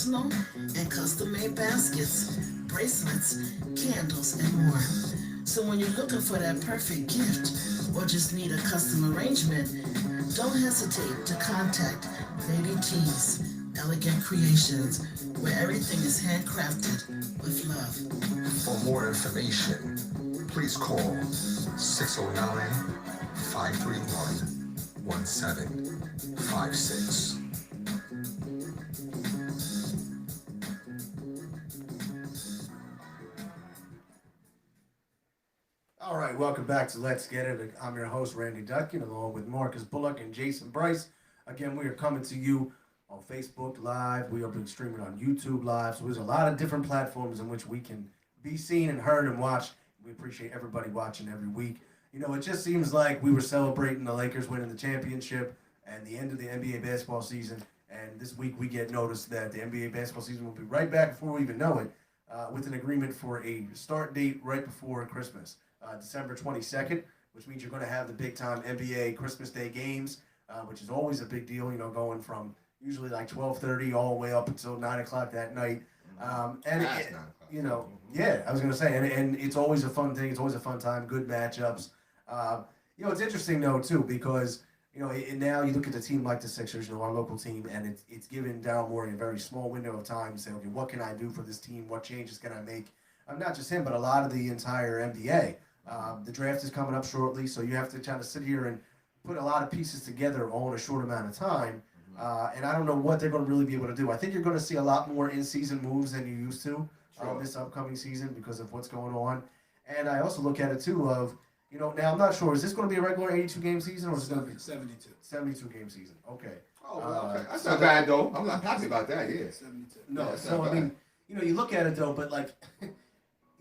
personal and custom-made baskets, bracelets, candles, and more. So when you're looking for that perfect gift or just need a custom arrangement, don't hesitate to contact Lady T's Elegant Creations, where everything is handcrafted with love. For more information, please call 609-531-1756. All right, welcome back to Let's Get It. I'm your host, Randy Dutkin, along with Marcus Bullock and Jason Bryce. Again, we are coming to you on Facebook Live. We are being streaming on YouTube Live. So there's a lot of different platforms in which we can be seen and heard and watched. We appreciate everybody watching every week. You know, it just seems like we were celebrating the Lakers winning the championship and the end of the NBA basketball season. And this week we get notice that the NBA basketball season will be right back before we even know it, with an agreement for a start date right before Christmas. December 22nd, which means you're going to have the big time NBA Christmas Day games, which is always a big deal, you know, going from usually like 12:30 all the way up until 9 o'clock that night. You know, yeah, I was going to say, and it's always a fun thing. It's always a fun time, good matchups. You know, it's interesting, though, too, because, you know, and now you look at a team like the Sixers, you know, our local team, and it's given Daryl Morey a very small window of time to say, okay, what can I do for this team? What changes can I make? Not just him, but a lot of the entire NBA. The draft is coming up shortly, so you have to kind of sit here and put a lot of pieces together all in a short amount of time. And I don't know what they're going to really be able to do. I think you're going to see a lot more in-season moves than you used to this upcoming season because of what's going on. And I also look at it, too, of, you know, now I'm not sure, is this going to be a regular 82-game season or is it going to be 72? 72-game season, okay. Oh, well, okay. That's not bad, though. I'm not happy about that, yeah. 72. No, Yeah, so, I mean, you know, you look at it, though, but, like...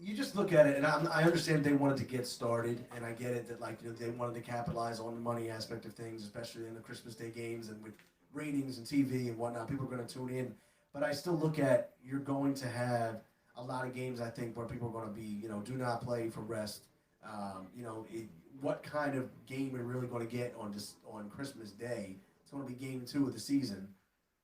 You just look at it, and I understand they wanted to get started, and I get it that, like, you know, they wanted to capitalize on the money aspect of things, especially in the Christmas Day games and with ratings and TV and whatnot. People are going to tune in, but I still look at you're going to have a lot of games, I think, where people are going to be, you know, do not play for rest. You know, what kind of game we're really going to get on Christmas Day? It's going to be game 2 of the season.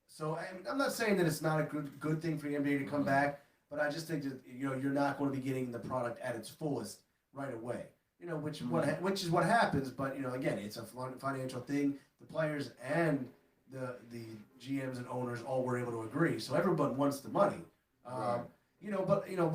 So I'm not saying that it's not a good thing for the NBA to come back. But I just think that, you know, you're not going to be getting the product at its fullest right away. You know, which is what happens. But, you know, again, it's a financial thing. The players and the GMs and owners all were able to agree. So everyone wants the money. Right. You know, but, you know,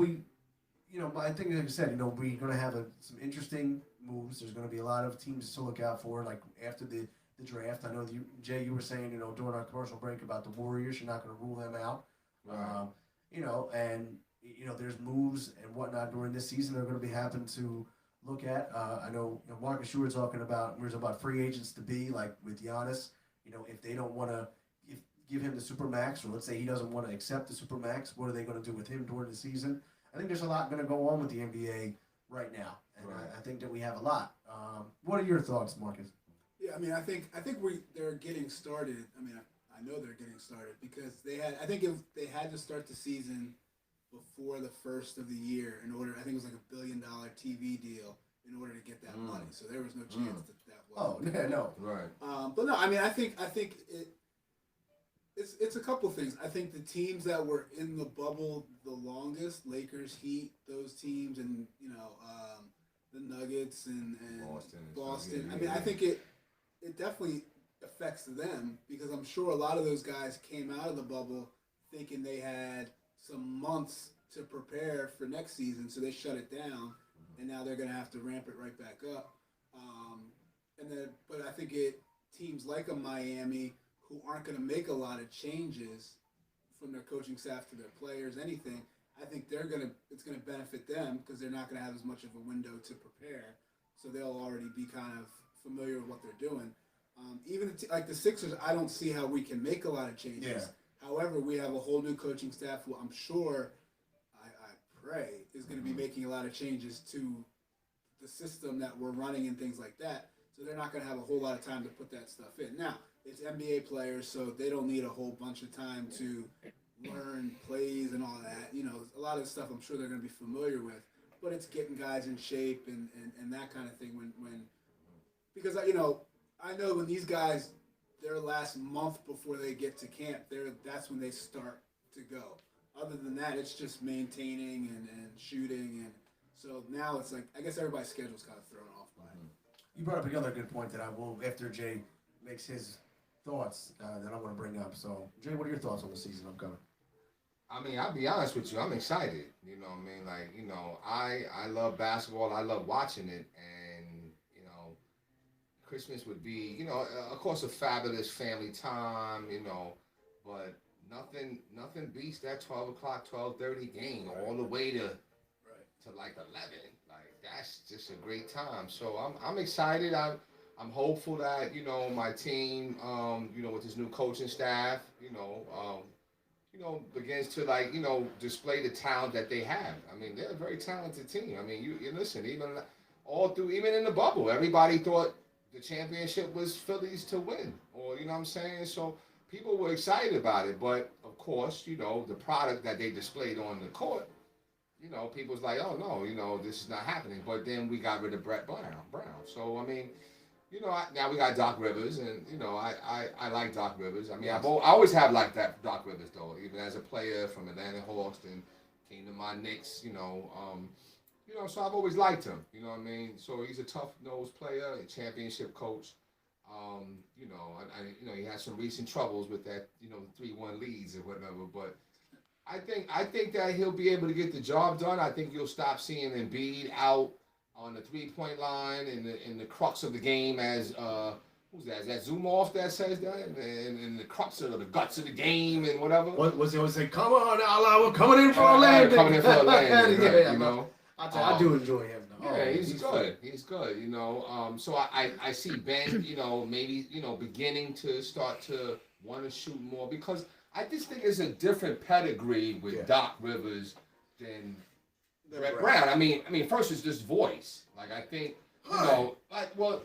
I think, like I said, you know, we're going to have some interesting moves. There's going to be a lot of teams to look out for, like after the draft. I know, Jay, you were saying, you know, during our commercial break about the Warriors. You're not going to rule them out. Right. You know, and, you know, there's moves and whatnot during this season that are going to be happening to look at. I know, you know, Marcus, you were talking about free agents to be, like with Giannis. You know, if they don't want to give him the Supermax, or let's say he doesn't want to accept the Supermax, what are they going to do with him during the season? I think there's a lot going to go on with the NBA right now. And Right. I think that we have a lot. What are your thoughts, Marcus? Yeah, I mean, I think they're getting started. I mean, I know they're getting started because I think if they had to start the season before the first of the year in order, I think it was like $1 billion TV deal in order to get that money. So there was no chance that was. Oh, yeah, no. Right. But no, I mean, I think it's a couple things. I think the teams that were in the bubble the longest, Lakers, Heat, those teams, and you know, the Nuggets and Boston. I mean, I think it definitely affects them because I'm sure a lot of those guys came out of the bubble thinking they had some months to prepare for next season, so they shut it down, and now they're going to have to ramp it right back up. But I think teams like a Miami who aren't going to make a lot of changes from their coaching staff to their players, anything. I think it's going to benefit them because they're not going to have as much of a window to prepare, so they'll already be kind of familiar with what they're doing. Even like the Sixers, I don't see how we can make a lot of changes. Yeah. However, we have a whole new coaching staff who I'm sure, I pray, is going to be making a lot of changes to the system that we're running and things like that. So they're not going to have a whole lot of time to put that stuff in. Now, it's NBA players, so they don't need a whole bunch of time to learn plays and all that. You know, a lot of the stuff I'm sure they're going to be familiar with. But it's getting guys in shape and that kind of thing because, you know, I know when these guys, their last month before they get to camp, that's when they start to go. Other than that, it's just maintaining and shooting, and so now it's like I guess everybody's schedule's kind of thrown off by it. You brought up another good point that I will, after Jay makes his thoughts, that I want to bring up. So, Jay, what are your thoughts on the season upcoming? I mean, I'll be honest with you. I'm excited. You know what I mean? Like, you know, I love basketball. I love watching it. And, you know, Christmas would be, you know, of course, a fabulous family time, you know, but nothing beats that 12 o'clock, 12:30 game all the way to like 11. Like, that's just a great time. So I'm excited. I'm hopeful that, you know, my team, you know, with this new coaching staff, you know, begins to, like, you know, display the talent that they have. I mean, they're a very talented team. I mean, you listen, even in the bubble, everybody thought the championship was Phillies to win, or, you know what I'm saying? So people were excited about it, but of course, you know, the product that they displayed on the court, you know, people's like, oh no, you know, this is not happening. But then we got rid of Brett Brown. So I mean, you know, now we got Doc Rivers, and, you know, I like Doc Rivers. I mean, I always have liked that Doc Rivers, though, even as a player from Atlanta Hawks and came to my Knicks, you know, so I've always liked him, you know what I mean? So he's a tough-nosed player, a championship coach. You know, you know, he had some recent troubles with that, you know, 3-1 leads or whatever, but I think that he'll be able to get the job done. I think you'll stop seeing Embiid out on the 3-point line in the crux of the game as who's that? Is that Zumhofe that says that? And the crux of the guts of the game and whatever. What was it? Was it, come on, Allah, we're coming in for a landing. Coming in for a landing, right, yeah, you know. I do enjoy him, though. Yeah, he's good. He's good, you know. So I see Ben, you know, maybe, you know, beginning to start to want to shoot more, because I just think there's a different pedigree with Doc Rivers than Brett Brown. I mean, first it's just voice. Like, I think, you know, like, well,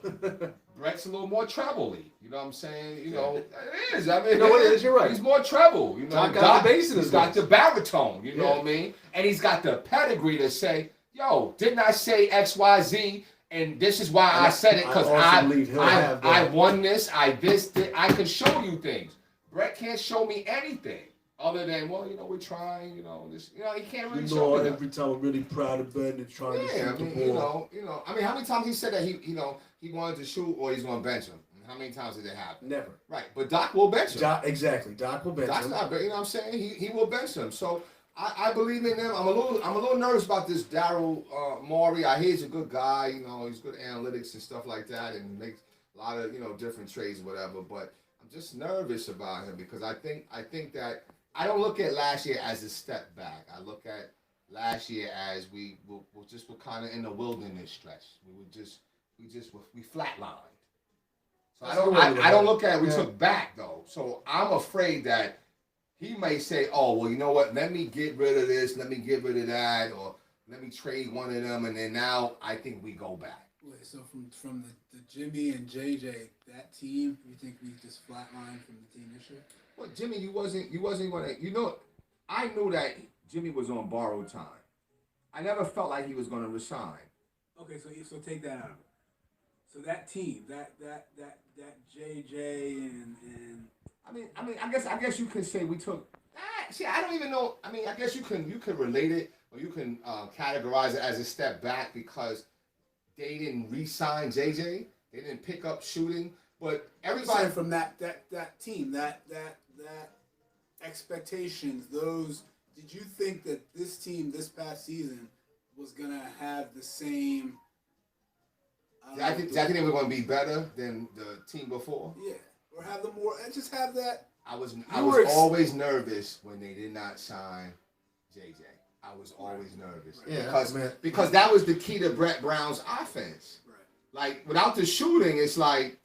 Brett's a little more treble-y. You know what I'm saying? You know, it is. I mean, you know what it is? You're right. He's more treble. You know, Doc got the bass in his he's got voice. the baritone. You know what I mean? And he's got the pedigree to say, yo, didn't I say X, Y, Z? And this is why I said it, because I won this, I can show you things. Brett can't show me anything other than, well, you know, we're trying, you know, this, you know, he can't really show me every time I'm really proud of Ben and trying to shoot the ball. you know, I mean, how many times he said that he wanted to shoot or he's going to bench him? How many times did it happen? Never. Right, but Doc will bench him. Exactly, Doc will bench him. Not, you know what I'm saying? He will bench him. So I believe in him. I'm a little nervous about this Daryl Morey. I hear he's a good guy. You know, he's good at analytics and stuff like that, and makes a lot of, you know, different trades, whatever. But I'm just nervous about him because I think that I don't look at last year as a step back. I look at last year as we were kind of in the wilderness stretch. We flatlined. So I don't look at it. We took back though. So I'm afraid that he may say, oh, well, you know what? Let me get rid of this. Let me get rid of that. Or let me trade one of them. And then now I think we go back. Wait, so from the Jimmy and JJ, that team, you think we just flatlined from the team this year? Well, Jimmy, you wasn't going to, you know, I knew that Jimmy was on borrowed time. I never felt like he was going to resign. Okay, so take that out of it. So that team, that JJ and I guess you could say we took. See, I don't even know. I mean, I guess you can relate it, or you can categorize it as a step back because they didn't re-sign JJ. They didn't pick up shooting, but everybody from that team, that expectations. Those. Did you think that this team this past season was gonna have the same? I think they were going to be better than the team before. Yeah, or have the more and just have that. I was always nervous when they did not sign JJ. I was always nervous because that was the key to Brett Brown's offense. Right. Like without the shooting, it's like,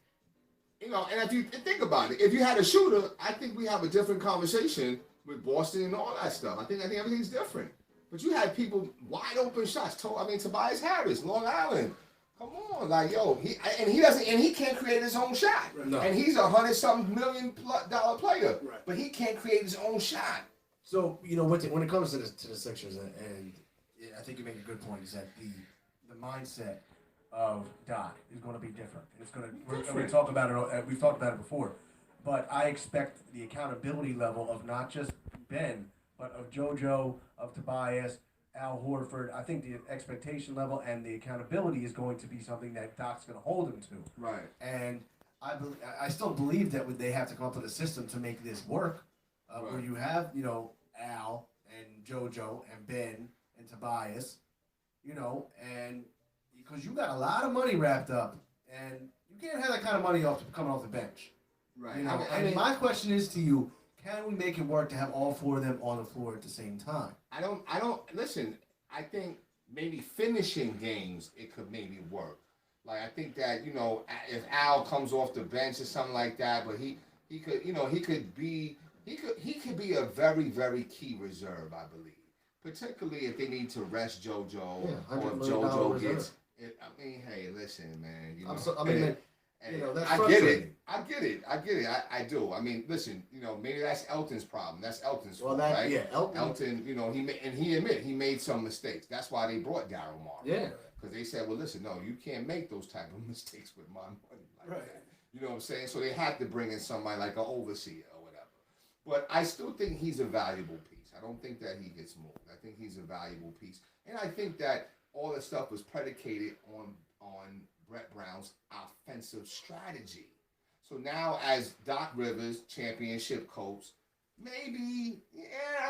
you know. And if you think about it, if you had a shooter, I think we have a different conversation with Boston and all that stuff. I think everything's different. But you had people wide open shots. Tobias Harris, Long Island. Come on, like yo, he can't create his own shot, No. and he's $100-something million dollar player, right. but he can't create his own shot. So you know when it comes to the Sixers, and I think you make a good point, is that the mindset of Doc is going to be different. And it's going to. We talk about it. We've talked about it before, but I expect the accountability level of not just Ben, JoJo, of Tobias, Al Horford. I think the expectation level and the accountability is going to be something that Doc's going to hold him to. Right. And I still believe that they have to come up with a system to make this work, where you have, Al and JoJo and Ben and Tobias, and because you got a lot of money wrapped up, and you can't have that kind of money coming off the bench. Right. And my question is to you: can we make it work to have all four of them on the floor at the same time? I don't listen. I think maybe finishing games it could maybe work. Like I think that if Al comes off the bench or something like that, but he could be a very very key reserve, I believe. Particularly if they need to rest JoJo or if JoJo gets. I mean, hey, listen, man. That's I get it. I do. I mean, listen. Maybe that's Elton's problem. That's Elton's fault, right? Yeah, Elton. He admitted he made some mistakes. That's why they brought Daryl Morey. Yeah. Because they said, well, listen, no, you can't make those type of mistakes with my money like Right. that. You know what I'm saying? So they had to bring in somebody like an overseer or whatever. But I still think he's a valuable piece. I don't think that he gets moved. I think he's a valuable piece, and I think that all this stuff was predicated on Brett Brown's offensive strategy. So now, as Doc Rivers, championship coach, maybe,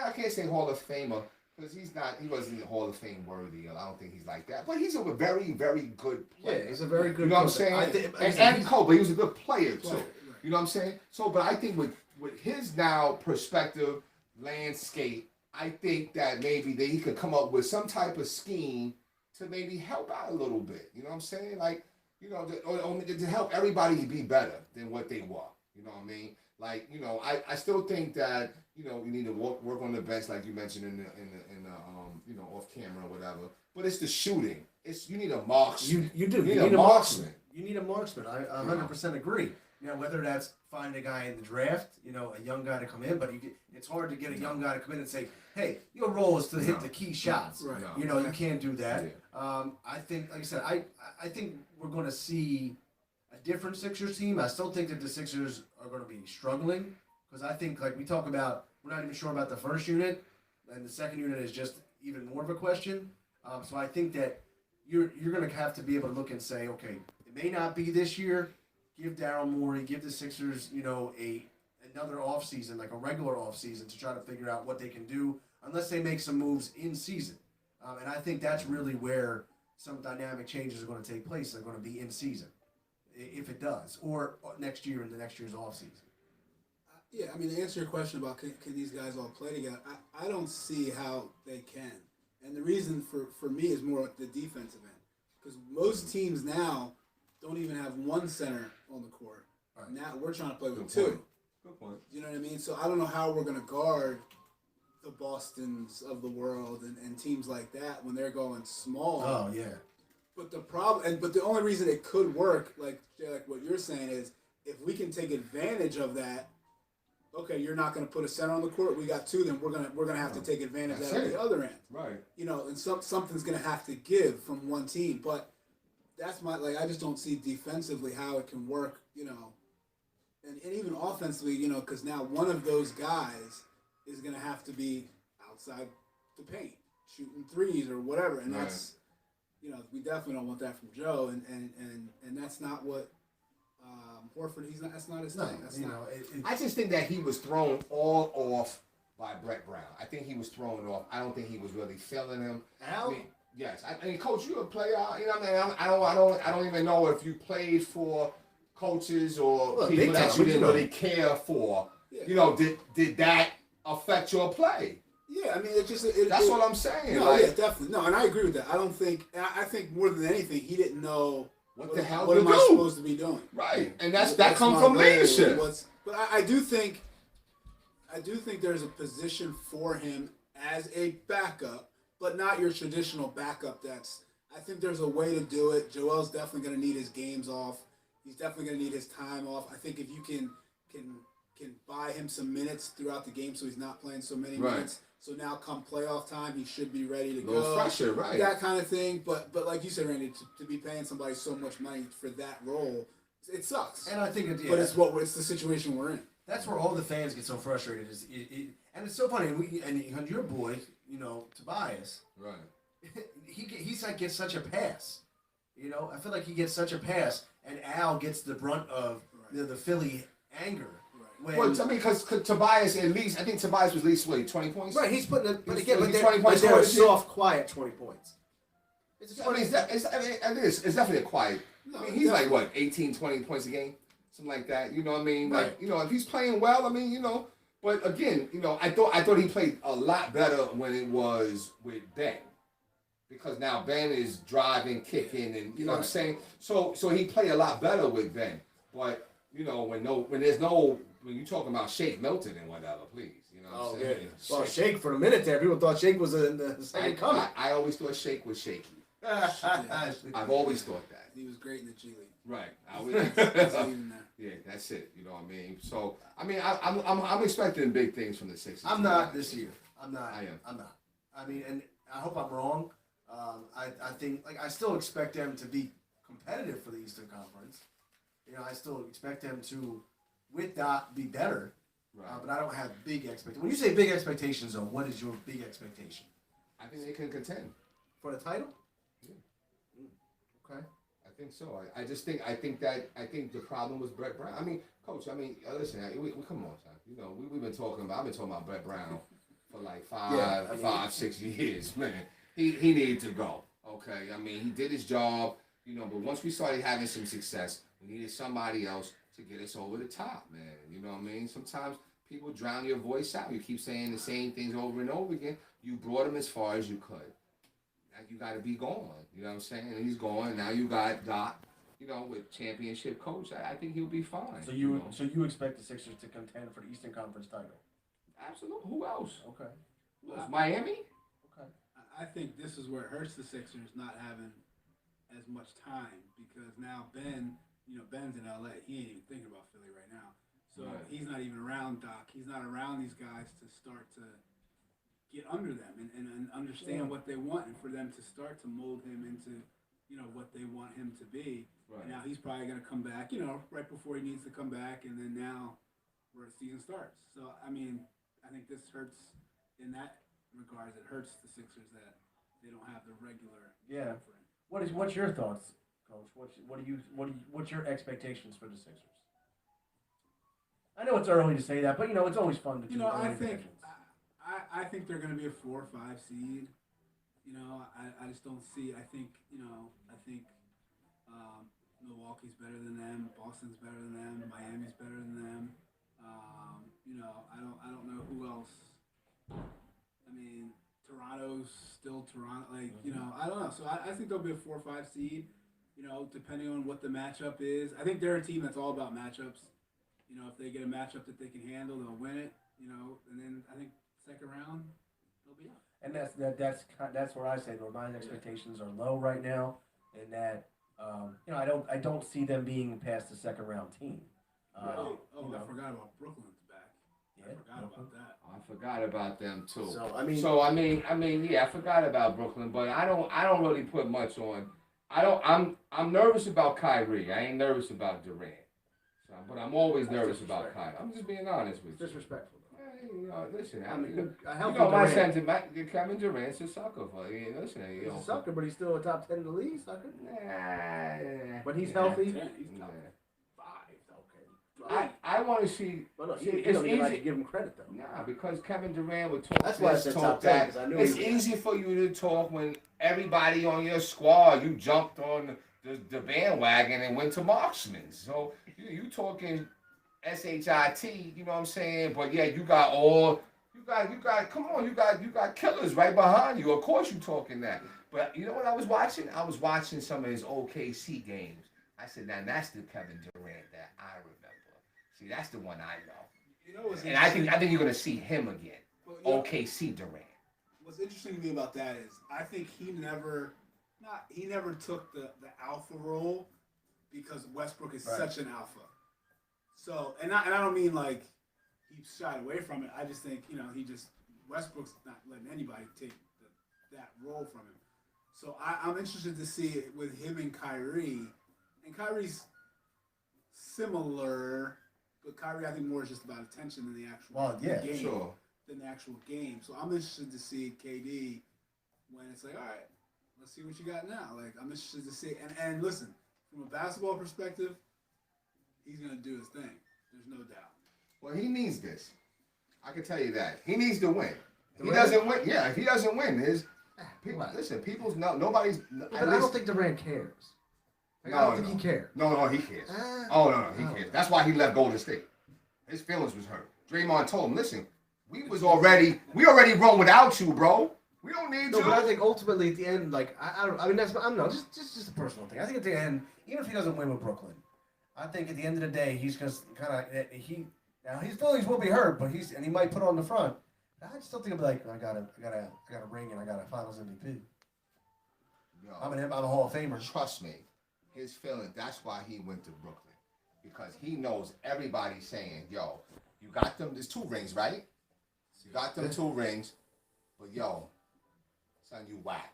I can't say Hall of Famer because he wasn't Hall of Fame worthy. I don't think he's like that. But he's a very, very good player. Yeah, he's a very good. You know what I'm saying? And coach, but he was a good player too. Right. You know what I'm saying? So, but I think with his now perspective, landscape, I think that maybe he could come up with some type of scheme to maybe help out a little bit. You know what I'm saying? Like, to help everybody be better than what they were. You know what I mean? Like, I still think that, we need to work on the bench, like you mentioned in the off camera or whatever. But it's the shooting. You need a marksman. You do. You need a marksman. You need a marksman. I 100% agree. Whether that's finding a guy in the draft, a young guy to come in, but it's hard to get a young guy to come in and say, hey, your role is to hit the key shots. Right. You can't do that. Yeah. I think, like I said, I think we're going to see a different Sixers team. I still think that the Sixers are going to be struggling because I think, like we talk about, we're not even sure about the first unit, and the second unit is just even more of a question. So I think that you're going to have to be able to look and say, okay, it may not be this year. Give Daryl Morey, give the Sixers, another offseason, like a regular offseason, to try to figure out what they can do, unless they make some moves in season. And I think that's really where some dynamic changes are going to take place. They're going to be in season, if it does, or next year in the next year's offseason. Yeah, I mean, to answer your question about can these guys all play together, I don't see how they can. And the reason for me is more like the defensive end. Because most teams now don't even have one center on the court. Right. Now we're trying to play with two. Good point. You know what I mean? So I don't know how we're going to guard the Bostons of the world and teams like that when they're going small. Oh, yeah. But the only reason it could work, like what you're saying, is if we can take advantage of that. Okay, you're not going to put a center on the court. We got two. Then we're gonna have to take advantage of that on the other end. Right. And something's going to have to give from one team. But that's I just don't see defensively how it can work. And even offensively, because now one of those guys is going to have to be outside the paint, shooting threes or whatever. And that's, we definitely don't want that from Joe. And that's not what. Horford, that's not his thing. That's not. I just think that he was thrown all off by Brett Brown. I think he was thrown off. I don't think he was really feeling him. Al? Yes. I mean, Coach, you're a player. I don't even know if you played for coaches or people that you didn't really care for. Yeah. Did that affect your play? Yeah, I mean, that's what I'm saying. No, yeah, definitely. No, and I agree with that. I think more than anything, he didn't know. What the hell am I supposed to be doing? Right, and that comes from leadership. But I do think there's a position for him as a backup, but not your traditional backup. I think there's a way to do it. Joel's definitely going to need his games off. He's definitely going to need his time off. I think if you can buy him some minutes throughout the game, so he's not playing so many minutes. So now, come playoff time, he should be ready to go. A little fresher, right? That kind of thing. But like you said, Randy, to be paying somebody so much money for that role, it sucks. And I think, but it's the situation we're in. That's where all the fans get so frustrated. And it's so funny. And your boy, Tobias, Right. he's like gets such a pass. I feel like he gets such a pass, and Al gets the brunt of the Philly anger. Right. When, Well, I mean, because Tobias at least, I think Tobias was at least 20 points. right, he's putting it, but again, He's but they're, 20 but points they're a scored this year. soft, quiet 20 points. I mean, it's definitely a quiet. No, I mean, he's like what, 18, 20 points a game, something like that. You know what I mean? Like, if he's playing well, I mean, But again, I thought he played a lot better when it was with Ben, because now Ben is driving, kicking, and you know what I'm saying. So he played a lot better with Ben. But when you talking about Shake Milton and whatever, please, you know what I'm saying. Well, Shake for a minute there, people thought Shake was in the second coming. I always thought Shake was shaky. I've always thought that. He was great in the G League. Right. That's even there. Yeah, that's it. You know what I mean? So I mean, I'm expecting big things from the Sixers. I'm not this year. I'm not. I am. I'm not. I mean, and I hope I'm wrong. I think I still expect them to be competitive for the Eastern Conference. I still expect them to, with Doc, be better. Right. But I don't have big expectations. When you say big expectations, though, what is your big expectation I think they can contend. for the title? Yeah. Okay. I think so. I think the problem was Brett Brown. I mean, Coach. I mean, listen. We come on, son. We've been talking about. I've been talking about Brett Brown for like 6 years, man. He needed to go. Okay. I mean, he did his job. But once we started having some success, we needed somebody else to get us over the top, man. You know what I mean? Sometimes people drown your voice out. You keep saying the same things over and over again. You brought him as far as you could. Now you got to be gone. You know what I'm saying? And he's gone. Now you got Doc, with championship coach. I think he'll be fine. So you expect the Sixers to contend for the Eastern Conference title? Absolutely. Who else? Okay. Who else? Miami? Okay. I think this is where it hurts the Sixers not having as much time, because now Ben's in LA. He ain't even thinking about Philly right now. So he's not even around Doc. He's not around these guys to start to get under them and understand what they want, and for them to start to mold him into, what they want him to be. Right. And now he's probably going to come back, right before he needs to come back, and then now where the season starts. So, I mean, I think this hurts in that regards. It hurts the Sixers that they don't have the regular time frame. What's your thoughts, Coach? What's your expectations for the Sixers? I know it's early to say that, but it's always fun to do. I think they're going to be a 4 or 5 seed. I just don't see. I think Milwaukee's better than them. Boston's better than them. Miami's better than them. I don't know who else. I mean, Toronto's still Toronto. I don't know. So I think they'll be a 4 or 5 seed. Depending on what the matchup is. I think they're a team that's all about matchups. If they get a matchup that they can handle, they'll win it. And then I think second round they'll be out. And that's where I say my expectations are low right now, and that I don't see them being past the second round team. I forgot about Brooklyn's back. Yeah, I forgot about that. I forgot about them too. So I mean, yeah, I forgot about Brooklyn, but I don't really put much on. I'm nervous about Kyrie. I ain't nervous about Durant. But I'm always nervous about Kyrie. I'm just being honest with you. Disrespectful. Listen, my sentiment. Kevin Durant's a sucker for you. Listen, he's a sucker, but he's still a top 10 in the league, sucker. Nah, but he's healthy. He's top 5. Okay. I want to see. Well, no, see, you it's don't easy. even like to give him credit though. Nah, because Kevin Durant would talk. That's why I this, said talk top 10, that. 'cause I knew It's he was easy for you to talk when everybody on your squad you jumped on the bandwagon and went to marksmen. So you talking SHIT, you know what I'm saying? But yeah, you got come on, you got killers right behind you. Of course you talking that. But you know what I was watching? I was watching some of his OKC games. I said, now that's the Kevin Durant that I remember. See, that's the one I know. And I think you're gonna see him again. Well, OKC Durant. What's interesting to me about that is I think he never took the alpha role because Westbrook is such an alpha. So and I don't mean like he shied away from it. I just think Westbrook's not letting anybody take that role from him. So I'm interested to see it with him and Kyrie. And Kyrie's similar, but Kyrie I think more is just about attention than the actual game. Sure. than the actual game. So I'm interested to see KD when it's like, all right, let's see what you got now. Like, I'm interested to see. And listen, from a basketball perspective, he's gonna do his thing. There's no doubt. Well, he needs this. I can tell you that. He needs to win. If he doesn't win, yeah, if he doesn't win, people, listen, nobody's. But I don't think Durant cares. Like, I don't think he cares. No, he cares. No, he cares. That's why he left Golden State. His feelings was hurt. Draymond told him, listen, we already run without you, bro. We don't need No, you. but I think ultimately at the end, like I mean that's I'm not just a personal thing. I think at the end, even if he doesn't win with Brooklyn, I think at the end of the day he's just kind of now his feelings will be hurt, but he might put on the front. I still think I'll be like I got a ring and I got a Finals MVP. Yo, I'm a Hall of Famer. Trust me, his feelings. That's why he went to Brooklyn, because he knows everybody's saying, "Yo, you got them. There's 2 rings, right? You got them 2 rings, but yo, son, you whack.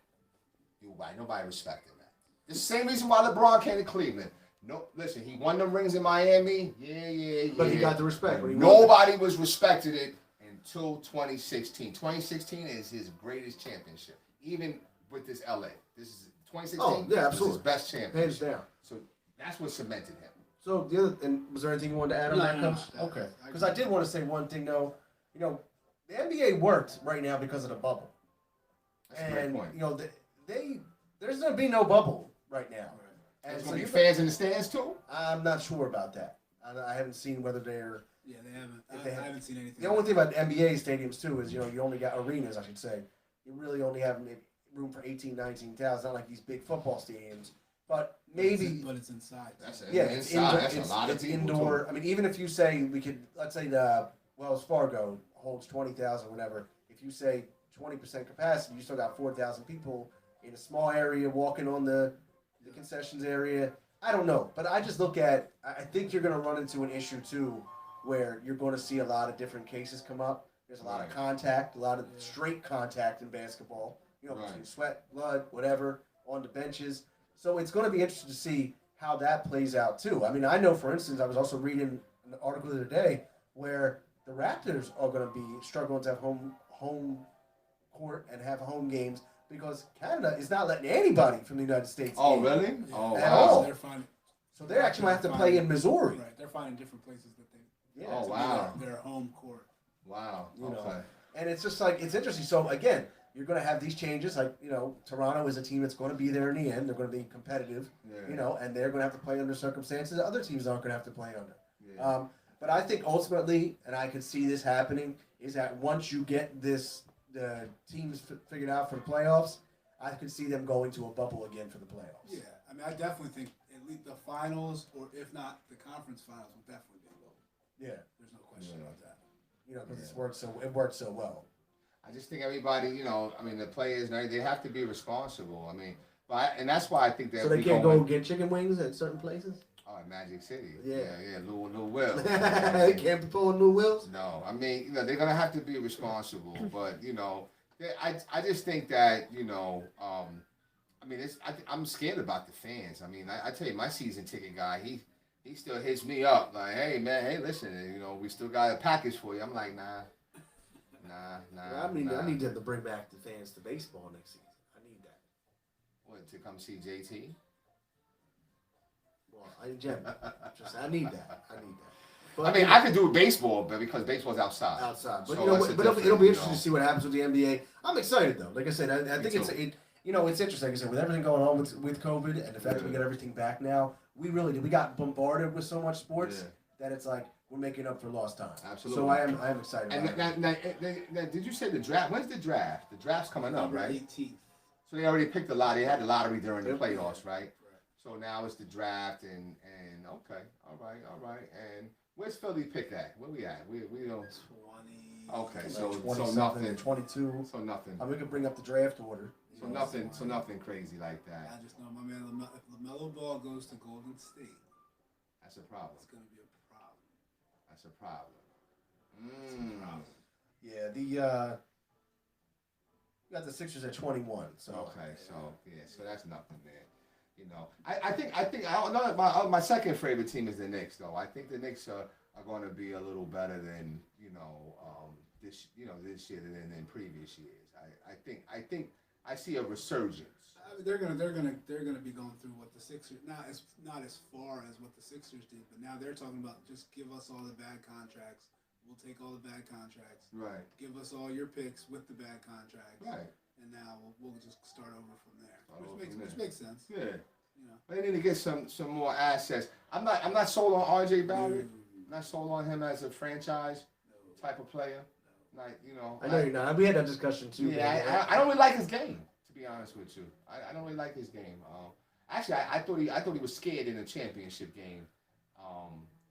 You whack. Nobody respected that. The same reason why LeBron came to Cleveland. No, listen, he won them rings in Miami. Yeah. But he got the respect. Nobody was respected it until 2016. 2016 is his greatest championship, even with this LA. This is 2016. Oh, yeah, absolutely. Was his best championship. Hands down. So that's what cemented him. So the other, and was there anything you wanted to add on that, Coach? No. Okay, because I did want to say one thing though. You know, the NBA worked right now because of the bubble, That's a great and point. you know there's gonna be no bubble right now. And There's so gonna be you- fans in the stands too. I'm not sure about that. I haven't seen whether they're. Yeah, they haven't. If they I have- haven't seen anything. The only thing about NBA stadiums too is you only got arenas. I should say you really only have room for 18, 19,000. Not like these big football stadiums, but maybe. But it's inside. That's it. Yeah, it's inside. indoor. That's a lot of It's people indoor. too. I mean, even if you say let's say the Wells Fargo holds 20,000, whatever. If you say 20% capacity, you still got 4,000 people in a small area walking on the concessions area. I don't know, but I just look at. I think you're going to run into an issue too, where you're going to see a lot of different cases come up. There's a lot of Right. contact, a lot of straight contact in basketball. Right. Between sweat, blood, whatever, on the benches. So it's going to be interesting to see how that plays out too. I mean, I know, for instance, I was also reading an article the other day where the Raptors are going to be struggling to have home court and have home games because Canada is not letting anybody from the United States. Oh, in. really? Yeah. Oh, At wow. all. They're finding. So they're actually going to have to play in Missouri. Right. They're finding different places that they. Yeah, Oh, it's- wow. Their home court. Wow. You know. Okay. And it's just like, it's interesting. So again, you're going to have these changes. Like, Toronto is a team that's going to be there in the end. They're going to be competitive, Yeah. and they're going to have to play under circumstances that other teams aren't going to have to play under. Yeah. But I think ultimately, and I can see this happening, is that once you get the teams figured out for the playoffs, I could see them going to a bubble again for the playoffs. Yeah, I mean, I definitely think at least the finals, or if not the conference finals, will definitely be low. Yeah. There's no question Yeah. about that. Because it worked so well. I just think everybody, I mean, the players, they have to be responsible. I mean, and that's why I think that So they we can't going- go get chicken wings at certain places? Oh, Magic City. Yeah. Lil Will. They can't be pulling new wheels? No, I mean, they're gonna have to be responsible, but I just think that I mean, I'm scared about the fans. I mean, I tell you, my season ticket guy, he still hits me up like, hey man, hey listen, we still got a package for you. I'm like, nah. I need them to bring back the fans to baseball next season. I need that. What, to come see JT? Well, I need that. But, I mean, I could do baseball, but because baseball's outside. outside. But So that's a it'll be different, interesting to see what happens with the NBA. I'm excited though. Like I said, I think too. it's interesting. Like I said, with everything going on with COVID and the fact that we got everything back now, we got bombarded with so much sports that it's like we're making up for lost time. Absolutely. So I am excited. And about it. now, did you say the draft? When's the draft? The draft's coming up, November right? 18th. So they already picked the lottery. They had the lottery during the Yep. playoffs, right? So now it's the draft, and okay, all right. And where's Philly pick at? Where we at? We don't. 20. Okay, Like so 20 nothing. 22. So nothing. We could bring up the draft order. So nothing. So nothing crazy like that. I just know my man if LaMelo Ball goes to Golden State, That's a problem. it's going to be a problem. That's a problem. It's a problem. Yeah, we got the Sixers at 21. So Okay, so that's nothing there. I think I know my second favorite team is the Knicks, though. I think the Knicks are going to be a little better than this year than in previous years. I think I see a resurgence. I mean, they're gonna be going through what the Sixers not as far as what the Sixers did, but now they're talking about just give us all the bad contracts. We'll take all the bad contracts. Right. Give us all your picks with the bad contracts. Right. And now we'll just start over from there, Start which makes sense. Yeah. You know. They need to get some more assets. I'm not sold on RJ Barrett. No. Not sold on him as a franchise type of player. Like I know you're not. We had that discussion too. Yeah, I don't really like his game, to be honest with you. I don't really like his game. Actually, I thought he was scared in the championship game.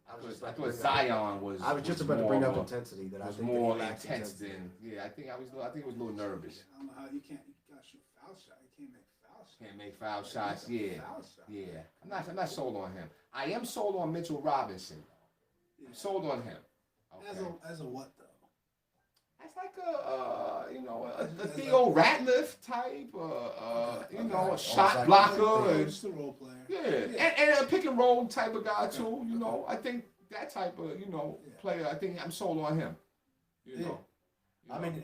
I thought Zion was. I was just about to bring up more- intensity that I was think more that he lacks intense intensity. than I think he was a little nervous. I don't know how you gotta shoot foul shot. You can't make foul shots. Can't make foul shots. Make a Yeah, foul shot. yeah. I'm not sold on him. I am sold on Mitchell Robinson. Yeah. I'm sold on him. Okay. As a what though? That's like a Theo Ratliff type, a shot like- blocker, and, Just a role player. yeah, and a pick and roll type of guy too. I think that type of player. I think I'm sold on him. I mean,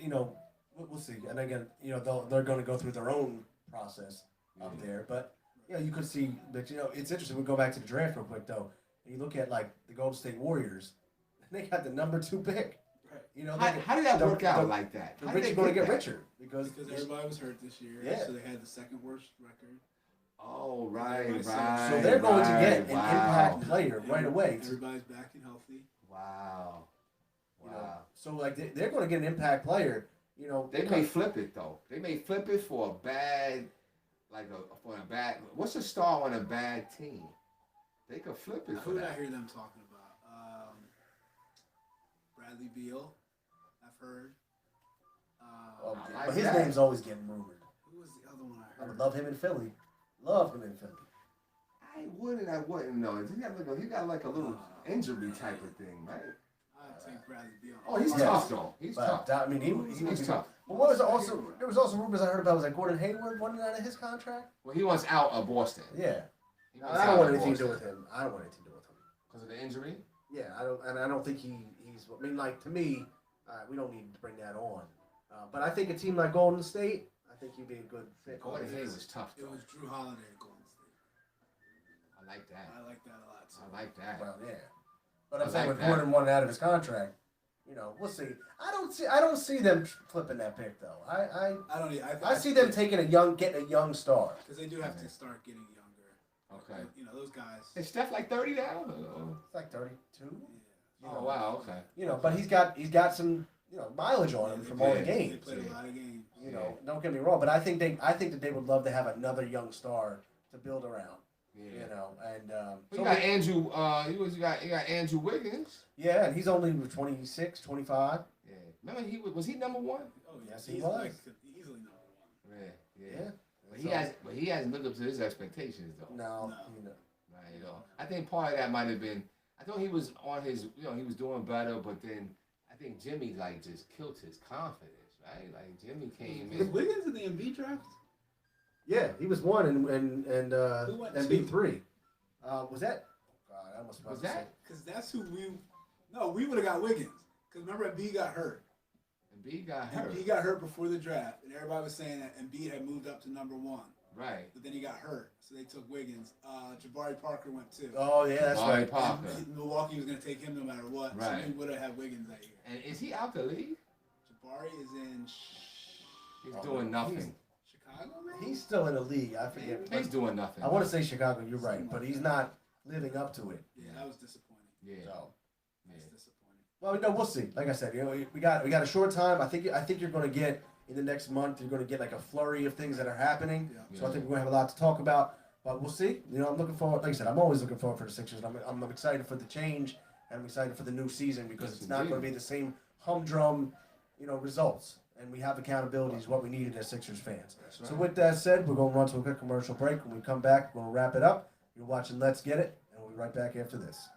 we'll see. And again, they're going to go through their own process up there. But you could see that. It's interesting. We go back to the draft real quick though. And you look at like the Golden State Warriors. They got the number 2 pick. How did that work out like that? The How did rich they going to get get that? richer because everybody was hurt this year, Yeah. so they had the second worst record. Oh, right. so they're going to get an impact player right away. Everybody's back and healthy. Wow. So like they're going to get an impact player. They may flip it though. They may flip it for a bad, What's a star on a bad team? They could flip it for Who did I that. hear them talking about? Bradley Beal, I've heard. like But his that. name's always getting rumored. Who was the other one I I heard? would love him in Philly. Love him in Philly. I wouldn't know. He got like a little injury type of thing, right? I'd take Bradley Beal. Oh, he's tough though. He's But, tough. I mean, he was He's tough. But what was also there was also rumors I heard about was like Gordon Hayward wanting out of his contract. Well, he wants out of Boston. Yeah, He wants I out don't want of anything to do Boston. with him. I don't want anything to do with him. Because of the injury. Yeah, I don't think he's. I mean, like to me, we don't need to bring that on. But I think a team like Golden State, I think he'd be a good fit. Gordon Hayward was tough It though. was Drew Holiday at Golden State. I like that. I like that a lot too. I like that. Well, yeah. But I'm I saying like with that. Gordon wanting out of his contract, we'll see. I don't see them flipping that pick though. I don't. I see them getting a young star. because they do have to start getting younger. Okay. Those guys. Is Steph like 30 now? Or- It's like 32. Oh wow. Okay. But he's got some mileage on him from all the Yeah. They games. played a lot of games. Don't get me wrong, but I think that they would love to have another young star to build around. Yeah. And But you got Andrew. You got Andrew Wiggins. yeah, and he's only 26, 25. Yeah. Remember was he number one? Oh Yes, he's he was. like easily number one. Yeah. But So- he hasn't lived up to his expectations though. No, No. Right. I think part of that might have been. I thought he was on his. He was doing better, but then I think Jimmy just killed his confidence. Right. Like Jimmy came Was in. Wiggins in the Embiid draft? Yeah, he was 1 and Who went and 2? B 3. Was that? God, I almost Was about to say- that? Because that's who we would have got Wiggins. Because remember Embiid got hurt. Embiid got hurt. He got hurt before the draft, and everybody was saying that Embiid had moved up to number 1. Right. But then he got hurt, so they took Wiggins. Jabari Parker went 2. Oh yeah, that's Jabari right. Parker. And Milwaukee was going to take him no matter what. Right. So we would have had Wiggins that year. And is he out the league? Jabari is in He's Oh, doing nothing. Chicago, man? He's still in the league. I forget. He's doing nothing. I want to say Chicago. You're right, but he's not living up to it. Yeah, that was disappointing. Yeah. So. That's Yeah. disappointing. Well, no, we'll see. Like I said, we got a short time. I think you're going to get in the next month. You're going to get like a flurry of things that are happening. Yeah. So I think we're going to have a lot to talk about. But we'll see. I'm looking forward. Like I said, I'm always looking forward for the Sixers. I'm excited for the change, and I'm excited for the new season because Yes, it's not indeed. going to be the same humdrum, results. And we have accountability is what we needed as Sixers fans. That's So right. with that said, we're going to run to a quick commercial break. When we come back, we're going to wrap it up. You're watching Let's Get It, and we'll be right back after this.